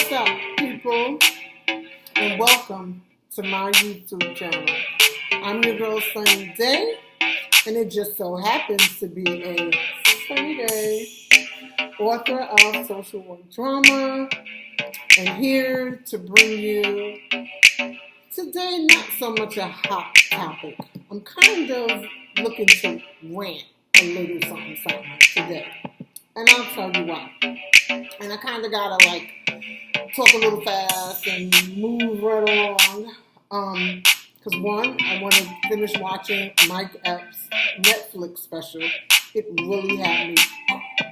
What's up, people? And welcome to my YouTube channel. I'm your girl, Sunny Day, and it just so happens to be a sunny day. Author of Social Work Drama, and here to bring you today not so much a hot topic. I'm kind of looking to rant a little something today, and I'll tell you why. And I kind of gotta talk a little fast and move right along. Because one, I want to finish watching Mike Epps Netflix special. It really had me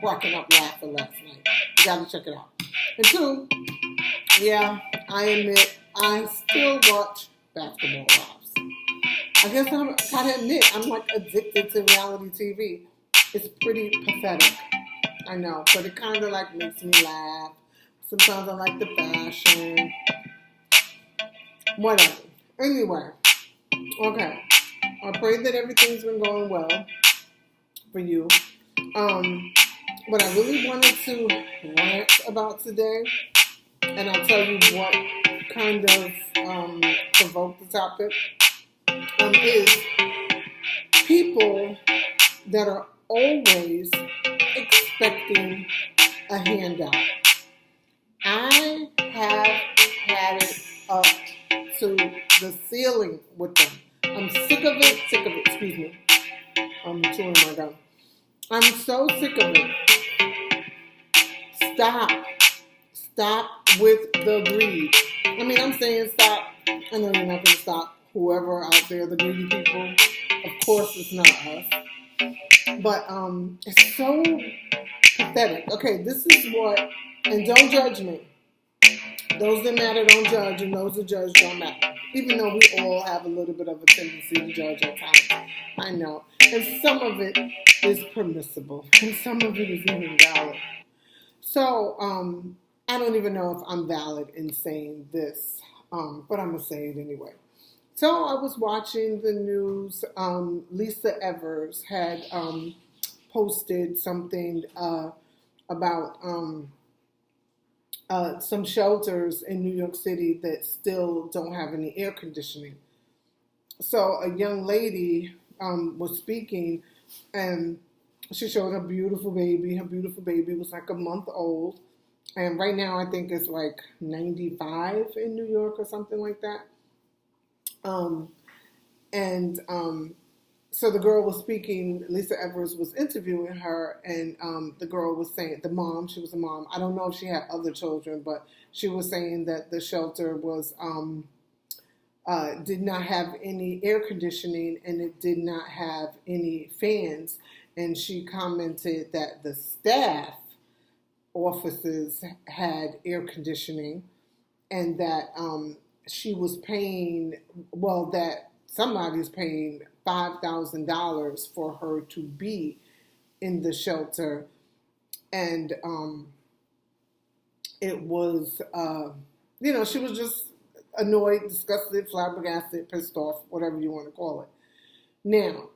cracking up laughing last night. You gotta check it out. And two, yeah, I admit I still watch Basketball Wives. I guess I gotta admit I'm addicted to reality TV. It's pretty pathetic. I know, but it kind of makes me laugh. Sometimes I like the fashion. Whatever. Anyway, okay. I pray that everything's been going well for you. What I really wanted to rant about today, and I'll tell you what kind of provoked the topic, is people that are always expecting a handout. I have had it up to the ceiling with them. I'm sick of it, excuse me. I'm chewing my gum. I'm so sick of it. Stop with the greed. I mean, I'm saying stop. I know you're not going to stop whoever out there, the greedy people. Of course, it's not us. But it's so pathetic. Okay, this is what, and don't judge me. Those that matter don't judge, and those that judge don't matter. Even though we all have a little bit of a tendency to judge at times. I know. And some of it is permissible, and some of it is even valid. So, I don't even know if I'm valid in saying this, but I'm going to say it anyway. So I was watching the news. Lisa Evers had posted something about some shelters in New York City that still don't have any air conditioning. So a young lady was speaking, and she showed her beautiful baby. Her beautiful baby was a month old. And right now I think it's 95 in New York or something like that. So the girl was speaking, Lisa Evers was interviewing her, and the girl was saying, she was a mom. I don't know if she had other children, but she was saying that the shelter was did not have any air conditioning, and it did not have any fans. And she commented that the staff offices had air conditioning, and that she was paying, that somebody's paying $5,000 for her to be in the shelter. And it was, she was just annoyed, disgusted, flabbergasted, pissed off, whatever you want to call it. Now,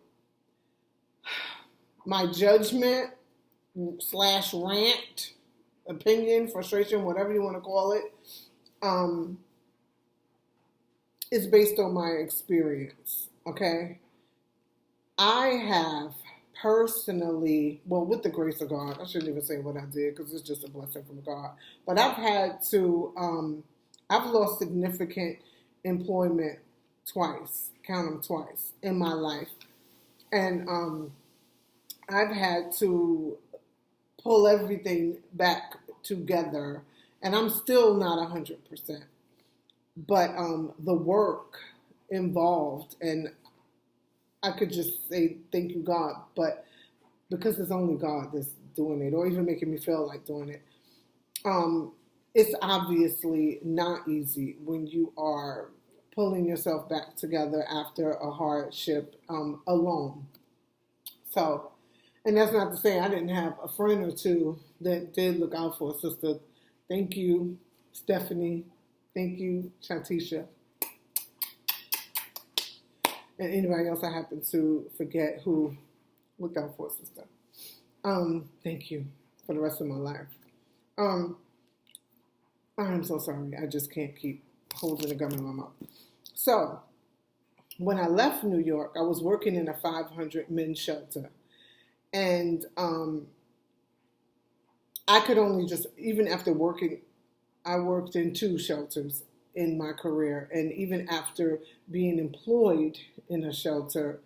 my judgment / rant, opinion, frustration, whatever you want to call it, is based on my experience, okay? I have personally, with the grace of God, I shouldn't even say what I did because it's just a blessing from God, but I've had to, I've lost significant employment twice, count them twice, in my life. And I've had to pull everything back together, and I'm still not 100%. But the work involved, and I could just say thank you, God, but because it's only God that's doing it, or even making me feel like doing it, it's obviously not easy when you are pulling yourself back together after a hardship alone. So, and that's not to say I didn't have a friend or two that did look out for a sister. Thank you, Stephanie. Thank you, Shantisha. And anybody else I happen to forget who looked out for a sister. Thank you for the rest of my life. I'm so sorry. I just can't keep holding a gum in my mouth. So when I left New York, I was working in a 500 men shelter. And I could only just, even after working, I worked in two shelters in my career. And even after being employed in a shelter,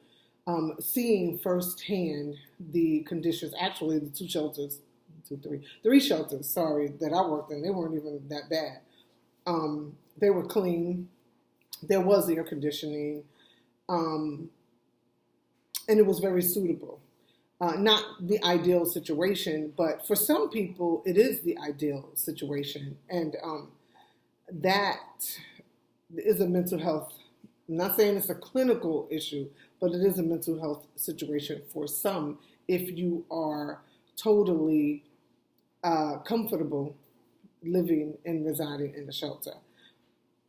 seeing firsthand the conditions, actually, the two shelters, three shelters, sorry, that I worked in, they weren't even that bad. They were clean. There was air conditioning. And it was very suitable. Not the ideal situation, but for some people, it is the ideal situation. And that is a mental health, I'm not saying it's a clinical issue, but it is a mental health situation for some if you are totally comfortable living and residing in a shelter.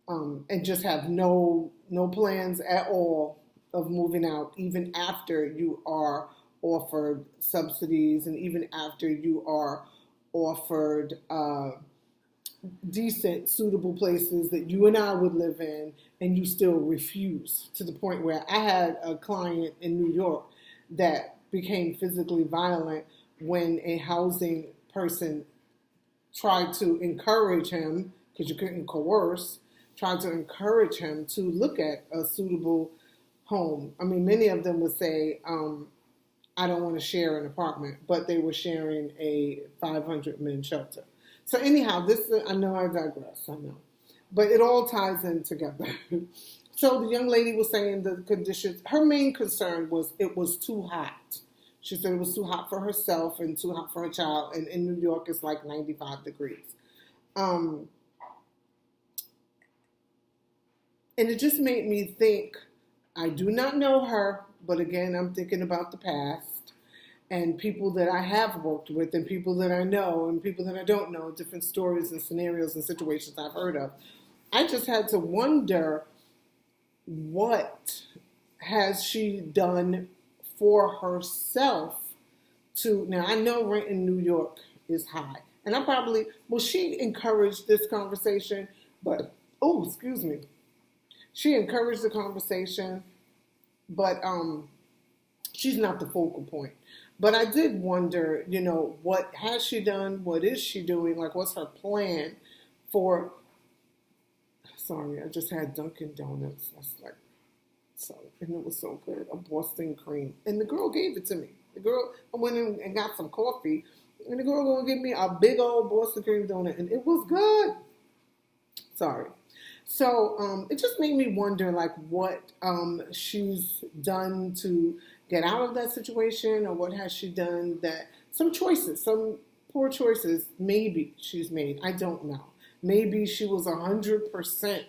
And just have no plans at all of moving out, even after you are offered subsidies and even after you are offered decent, suitable places that you and I would live in, and you still refuse, to the point where I had a client in New York that became physically violent when a housing person tried to encourage him, because you couldn't coerce, tried to encourage him to look at a suitable home. I mean, many of them would say, I don't want to share an apartment, but they were sharing a 500 men shelter. So anyhow, I know I digress, I know. But it all ties in together. So the young lady was saying the conditions, her main concern was it was too hot. She said it was too hot for herself and too hot for her child. And in New York, it's like 95 degrees. And it just made me think, I do not know her, but again, I'm thinking about the past and people that I have worked with and people that I know and people that I don't know, different stories and scenarios and situations I've heard of. I just had to wonder, what has she done for herself to, now I know rent in New York is high. And she encouraged this conversation, but, excuse me. She encouraged the conversation, but she's not the focal point. But I did wonder, what has she done? What is she doing? Like, what's her plan for, sorry, I just had Dunkin' Donuts. And it was so good, a Boston cream. And the girl gave it to me. I went in and got some coffee, and the girl gonna give me a big old Boston cream donut, and it was good. Sorry. So it just made me wonder, like, what she's done to get out of that situation, or what has she done some poor choices, maybe she's made. I don't know. Maybe she was 100%,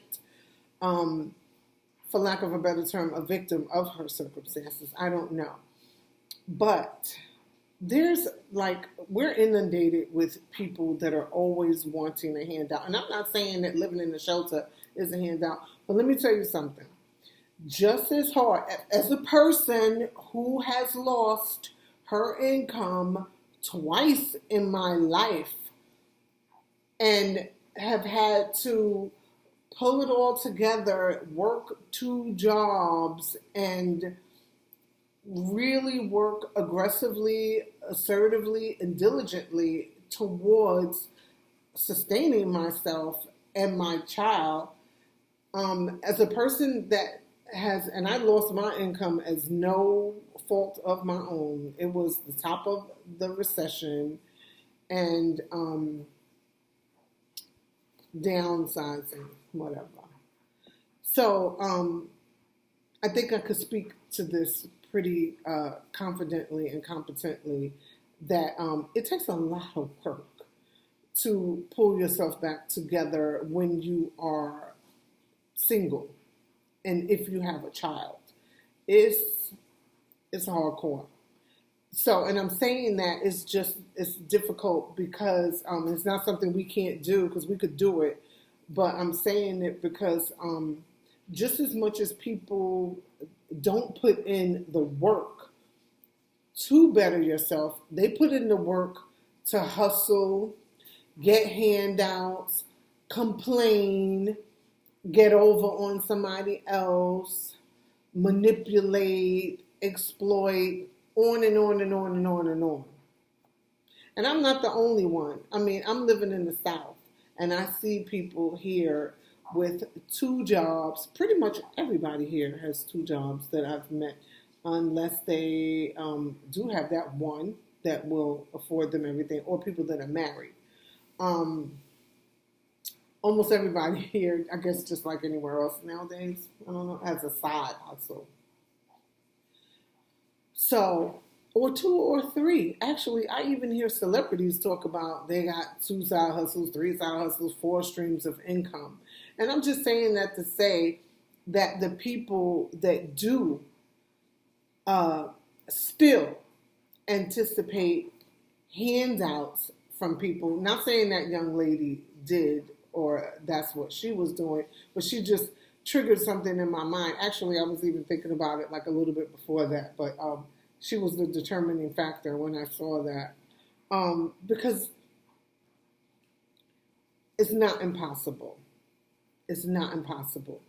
for lack of a better term, a victim of her circumstances. I don't know. But we're inundated with people that are always wanting a handout. And I'm not saying that living in a shelter is a handout, but let me tell you something. Just as hard as a person who has lost her income twice in my life and have had to pull it all together, work two jobs, and really work aggressively, assertively, and diligently towards sustaining myself and my child. As a person that and I lost my income as no fault of my own. It was the top of the recession and downsizing, whatever. So I think I could speak to this pretty confidently and competently that it takes a lot of work to pull yourself back together when you are single and if you have a child. It's hardcore. So, and I'm saying that it's difficult because it's not something we can't do, because we could do it, but I'm saying it because just as much as people don't put in the work to better yourself, they put in the work to hustle, get handouts, complain, get over on somebody else, manipulate, exploit, on and on and on and on and on. And I'm not the only one. I mean, I'm living in the South, and I see people here with 2 jobs. Pretty much everybody here has 2 jobs that I've met, unless they do have that one that will afford them everything, or people that are married. Almost everybody here, I guess just like anywhere else nowadays, I don't know, has a side hustle. So, or 2 or 3. Actually, I even hear celebrities talk about they got 2 side hustles, 3 side hustles, 4 streams of income. And I'm just saying that to say that the people that do still anticipate handouts from people, not saying that young lady did or that's what she was doing, but she just triggered something in my mind. Actually, I was even thinking about it like a little bit before that, but she was the determining factor when I saw that. Because it's not impossible. It's not impossible.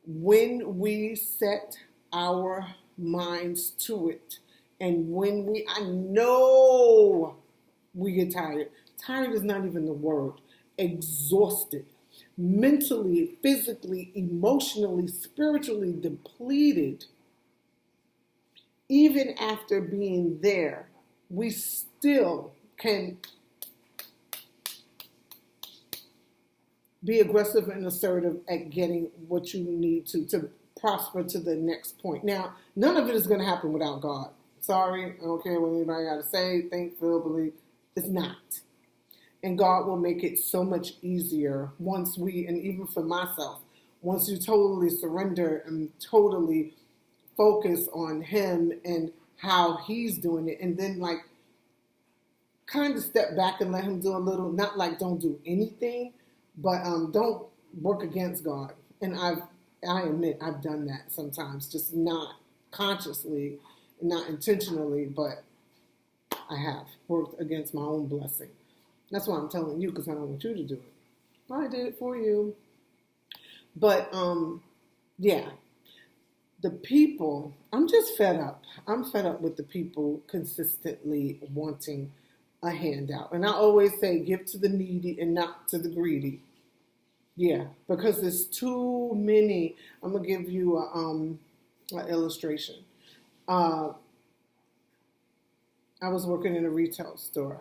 When we set our minds to it, and when I know we get tired. Tired is not even the word. Exhausted. Mentally, physically, emotionally, spiritually depleted. Even after being there, we still can be aggressive and assertive at getting what you need to prosper to the next point. Now, none of it is going to happen without God. Sorry, I don't care what anybody got to say, think, feel, believe. It's not. And God will make it so much easier once we, and even for myself, once you totally surrender and totally focus on Him and how He's doing it, and then like kind of step back and let Him do a little, not like don't do anything, but don't work against God. And I admit I've done that sometimes, just not consciously, not intentionally, but I have worked against my own blessing. That's why I'm telling you, because I don't want you to do it. I did it for you. But, yeah. The people, I'm just fed up. I'm fed up with the people consistently wanting a handout. And I always say, give to the needy and not to the greedy. Yeah, because there's too many. I'm going to give you an illustration. I was working in a retail store,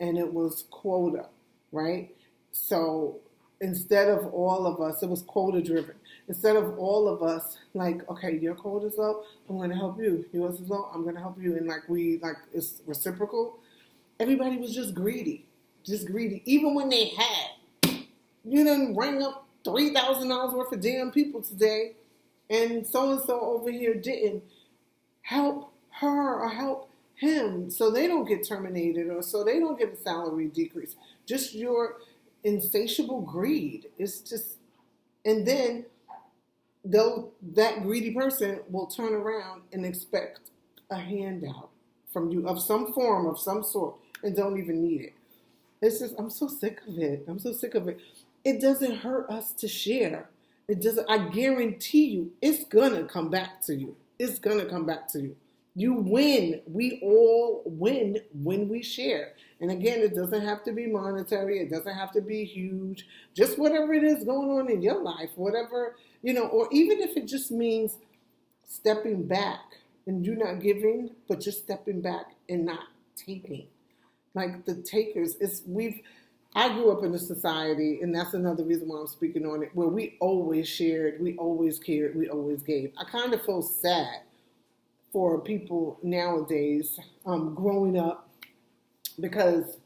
and it was quota, right? So instead of all of us, it was quota driven. Instead of all of us, like, okay, your quota's low, I'm going to help you. Yours is low, I'm going to help you. And it's reciprocal. Everybody was just greedy. Even when they had, you done rang up $3,000 worth of damn people today, and so over here didn't help her or help him, so they don't get terminated or so they don't get a salary decrease. Just your insatiable greed. It's just, and then that greedy person will turn around and expect a handout from you of some form, of some sort, and don't even need it. It's just, I'm so sick of it. It doesn't hurt us to share. It doesn't, I guarantee you, it's gonna come back to you. You win. We all win when we share. And again, it doesn't have to be monetary. It doesn't have to be huge. Just whatever it is going on in your life, whatever, or even if it just means stepping back and you not giving, but just stepping back and not taking. Like the takers, I grew up in a society, and that's another reason why I'm speaking on it, where we always shared, we always cared, we always gave. I kind of feel sad for people nowadays growing up, because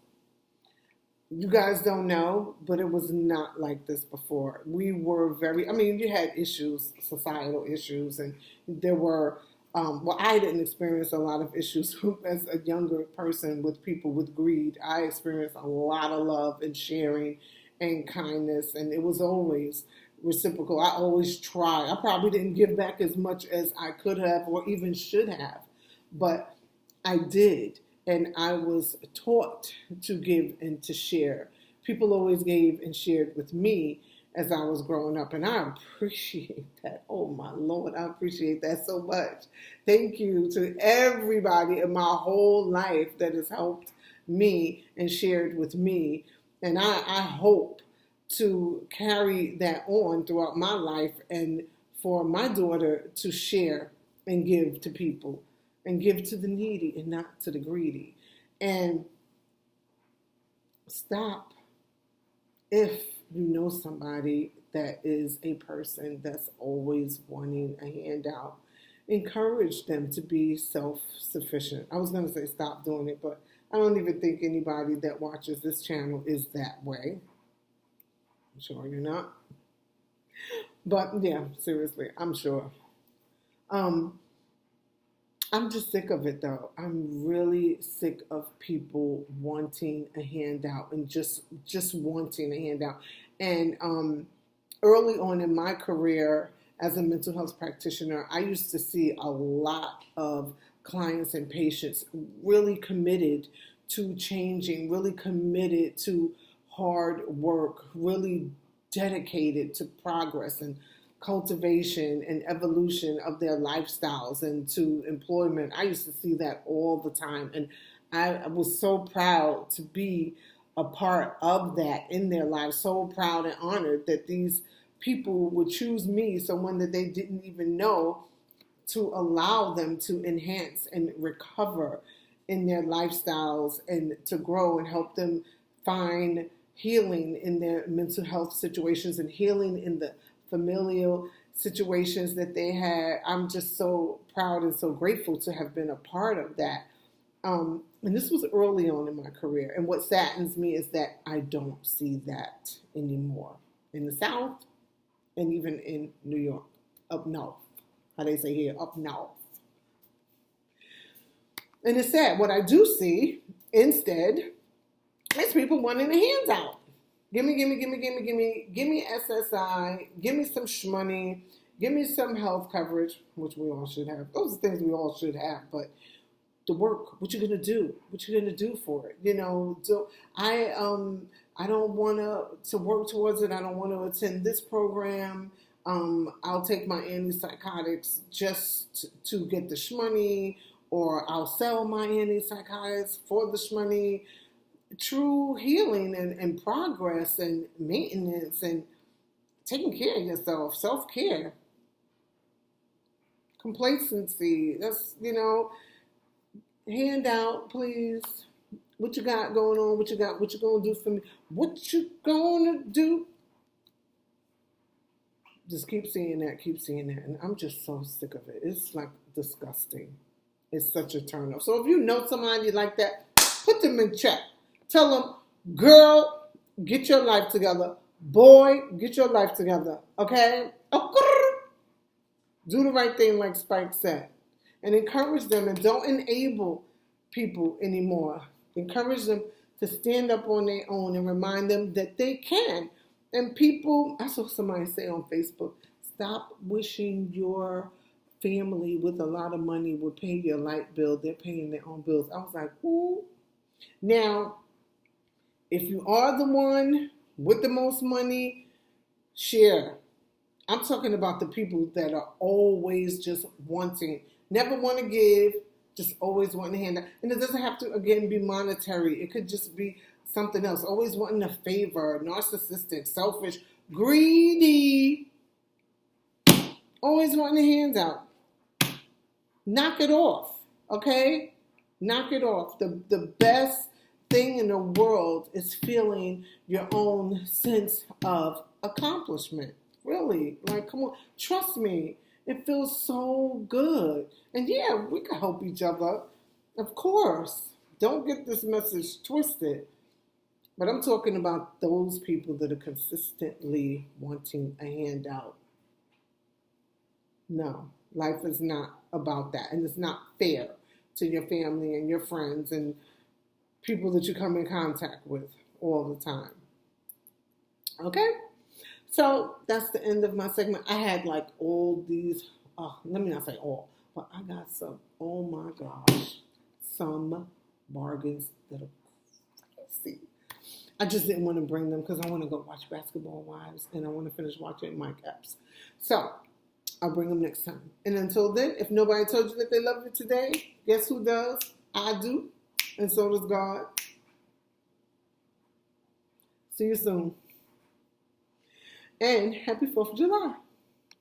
you guys don't know, but it was not like this before. We were you had issues, societal issues, and there were, I didn't experience a lot of issues as a younger person with people with greed. I experienced a lot of love and sharing and kindness, and it was always reciprocal. I always tried. I probably didn't give back as much as I could have or even should have, but I did. And I was taught to give and to share. people always gave and shared with me as I was growing up. And I appreciate that. Oh my Lord, I appreciate that so much. Thank you to everybody in my whole life that has helped me and shared with me. And I hope to carry that on throughout my life and for my daughter to share and give to people and give to the needy and not to the greedy. And stop if you know somebody that is a person that's always wanting a handout. Encourage them to be self-sufficient. I was going to say stop doing it, but I don't even think anybody that watches this channel is that way. I'm sure you're not. But yeah, seriously, I'm sure. I'm just sick of it though. I'm really sick of people wanting a handout and just wanting a handout. And early on in my career as a mental health practitioner, I used to see a lot of clients and patients really committed to changing, really committed to hard work, really dedicated to progress and cultivation and evolution of their lifestyles and to employment. I used to see that all the time. And I was so proud to be a part of that in their lives, so proud and honored that these people would choose me, someone that they didn't even know, to allow them to enhance and recover in their lifestyles and to grow and help them find healing in their mental health situations and healing in the familial situations that they had. I'm just so proud and so grateful to have been a part of that. And this was early on in my career. And what saddens me is that I don't see that anymore in the South and even in New York, up north. How they say here, up north. And it's sad. What I do see instead is people wanting a handout. Give me SSI, give me some shmoney, give me some health coverage, which we all should have. Those are things we all should have, but the work, what you gonna do? What you gonna do for it? You know, so I don't want to work towards it. I don't want to attend this program. I'll take my antipsychotics just to get the shmoney, or I'll sell my antipsychotics for the shmoney. True healing and progress and maintenance and taking care of yourself, self-care, complacency, that's, handout, please. What you got going on? What you gonna do for me? What you gonna do? Just keep seeing that. And I'm just so sick of it. It's like disgusting. It's such a turn off. So if you know somebody like that, put them in check. Tell them, girl, get your life together. Boy, get your life together. Okay? Do the right thing like Spike said. And encourage them and don't enable people anymore. Encourage them to stand up on their own and remind them that they can. And people, I saw somebody say on Facebook, stop wishing your family with a lot of money would pay your light bill. They're paying their own bills. I was like, ooh. Now, if you are the one with the most money, share. I'm talking about the people that are always just wanting, never want to give, just always wanting to hand out. And it doesn't have to, again, be monetary. It could just be something else. Always wanting a favor, narcissistic, selfish, greedy. Always wanting a handout. Knock it off, okay? Knock it off. The best thing in the world is feeling your own sense of accomplishment. Really, like, come on, trust me, it feels so good. And yeah, we can help each other, of course. Don't get this message twisted. But I'm talking about those people that are consistently wanting a handout. No, life is not about that, and it's not fair to your family and your friends and people that you come in contact with all the time. Okay? So that's the end of my segment. I had like all these, let me not say all, but I got some, oh my gosh, some bargains that are crazy. I just didn't want to bring them because I want to go watch Basketball Wives and I want to finish watching Mike Epps. So I'll bring them next time. And until then, if nobody told you that they love you today, guess who does? I do. And so does God. See you soon. And happy 4th of July.